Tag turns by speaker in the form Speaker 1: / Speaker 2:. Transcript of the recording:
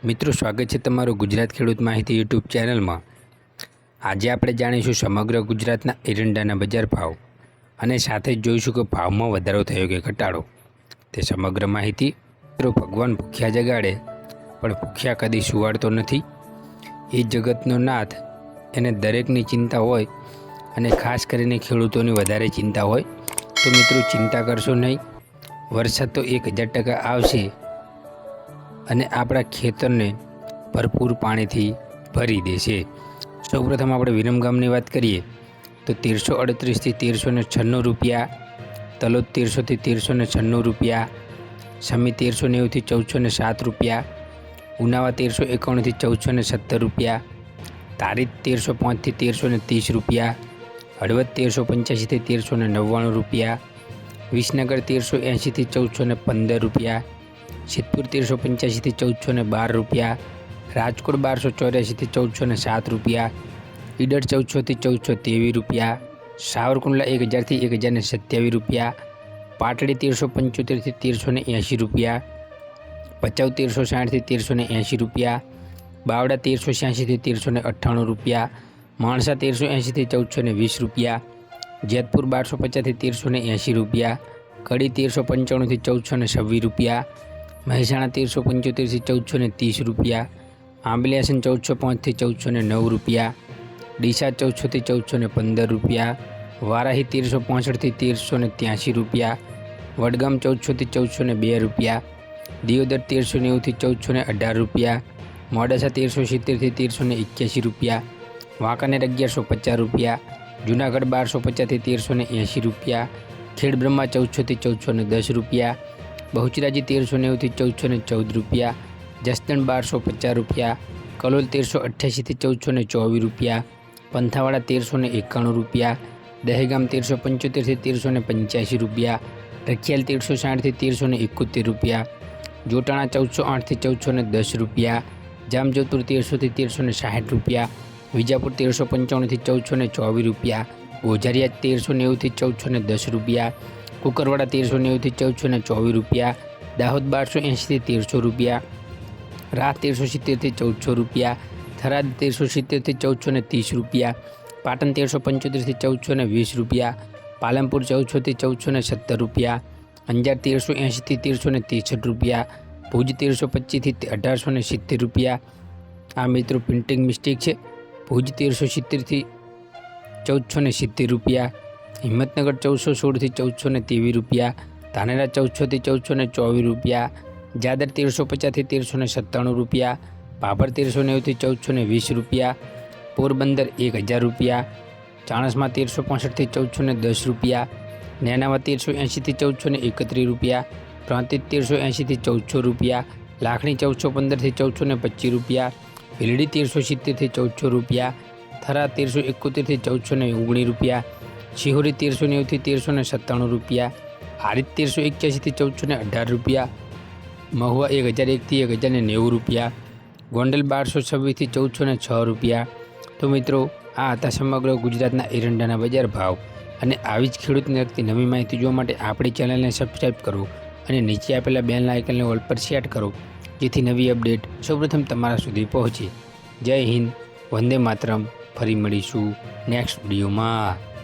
Speaker 1: મિત્રો, સ્વાગત છે તમારું ગુજરાત ખેડૂત માહિતી યુટ્યુબ ચેનલમાં। આજે આપણે જાણીશું સમગ્ર ગુજરાતના એરંડાના બજાર ભાવ અને સાથે જ જોઈશું કે ભાવમાં વધારો થયો કે ઘટાડો। તે સમગ્ર માહિતી મિત્રો, ભગવાન ભૂખ્યા જગાડે પણ ભૂખ્યા કદી સુવાડતો નથી। એ જગતનો નાથ, એને દરેકની ચિંતા હોય અને ખાસ કરીને ખેડૂતોની વધારે ચિંતા હોય। તો મિત્રો, ચિંતા કરશો નહીં, વરસાદ તો 1000% આવશે અને આપણા ખેતરને ભરપૂર પાણીથી ભરી દેશે। સૌપ્રથમ આપણે વિરમગામની વાત કરીએ તો 1338 થી 1396 રૂપિયા, તલોદ 1300 થી 1396 રૂપિયા, સમી 1390 થી 1407 રૂપિયા, ઉનાવા 1351 થી 1417 રૂપિયા, તારીત 1305 થી 1330 રૂપિયા, હળવદ 1385 થી 1399 રૂપિયા, વિસનગર 1380 થી 1415 રૂપિયા, સિદ્ધપુર 1385 થી 1412 રૂપિયા, રાજકોટ 1284 થી 1407 રૂપિયા, ઈડર 1400 થી 1423 રૂપિયા, સાવરકુંડલા 1000 થી 1027 રૂપિયા, પાટડી 1375 થી 1380 રૂપિયા, ભચાઉ 1360 થી 1380 રૂપિયા, બાવડા 1386 થી 1398 રૂપિયા, માણસા 1380 થી 1420 રૂપિયા, જેતપુર 1250 થી 1380 રૂપિયા, કડી 1395 થી 1426 રૂપિયા, મહેસાણા 1375 થી 1430 રૂપિયા, આંબલિયાસન 1405 થી 1409 રૂપિયા, ડીસા 1400 થી 1415 રૂપિયા, વારાહી 1365 થી 1383 રૂપિયા, વડગામ 1400 થી 1402 રૂપિયા, દિયોદર 1390 થી 1418 રૂપિયા, મોડાસા 1370 થી 1381 રૂપિયા, વાંકાનેર 1150 રૂપિયા, જૂનાગઢ 1250 થી 1380 રૂપિયા, ખેડબ્રહ્મા 1400 થી 1410 રૂપિયા, બહુચરાજી 1390 થી 1414 રૂપિયા, જસદણ 1250 રૂપિયા, કલોલ 1388 થી 1424 રૂપિયા, પંથાવાડા 1391 રૂપિયા, દહેગામ 1375 થી 1385 રૂપિયા, રખિયાલ 1360 થી 1371 રૂપિયા, જોટાણા 1408 થી 1410 રૂપિયા, જામજોધપુર 1300 થી 1360 રૂપિયા, વિજાપુર 1355 થી 1424 રૂપિયા, ગોઝારિયા 1390 થી 1410 રૂપિયા, કુકરવાડા 1390 થી 1424 રૂપિયા, દાહોદ 1280 થી 1300 રૂપિયા, રાહ 1370 થી 1400 રૂપિયા, થરાદ 1370 થી 1430 રૂપિયા, પાટણ 1375 થી 1420 રૂપિયા, પાલનપુર 1400 થી 1417 રૂપિયા, અંજાર 1380 થી 1363 રૂપિયા, ભુજ 1325 થી 1870 રૂપિયા। આ મિત્રો પ્રિન્ટિંગ મિસ્ટેક છે, ભુજ 1370 થી 1470 રૂપિયા, હિંમતનગર 1416 થી 1423 રૂપિયા, ધાનેરા 1400 થી 1424 રૂપિયા, જાદર 1350 થી 1397 રૂપિયા, ભાભર 1390 થી 1420 રૂપિયા, પોરબંદર 1000 રૂપિયા, ચાણસ્મા 1365 થી 1410 રૂપિયા, નેનાવા 1380 થી 1431 રૂપિયા, પ્રાંતિજ 1380 થી 1400 રૂપિયા, લાખણી 1415 થી 1425 રૂપિયા, ભીલડી 1370 થી 1400 રૂપિયા, થરા 1371 થી 1419 રૂપિયા, શિહોરી 1390 થી 1397 રૂપિયા, હારીજ 1381 થી 1418 રૂપિયા, મહુવા 1001 થી 1090 રૂપિયા, ગોંડલ 1226 થી 1406 રૂપિયા। તો મિત્રો, આ હતા સમગ્ર ગુજરાતના એરંડાના બજાર ભાવ અને આવી જ ખેડૂતને લગતી નવી માહિતી જોવા માટે આપણી ચેનલને સબસ્ક્રાઈબ કરો અને નીચે આપેલા બેલ આઇકનને ઓલ પર સેટ કરો, જેથી નવી અપડેટ સૌપ્રથમ તમારા સુધી પહોંચે। જય હિન્દ, વંદે માતરમ। ફરી મળીશું નેક્સ્ટ વિડીયોમાં।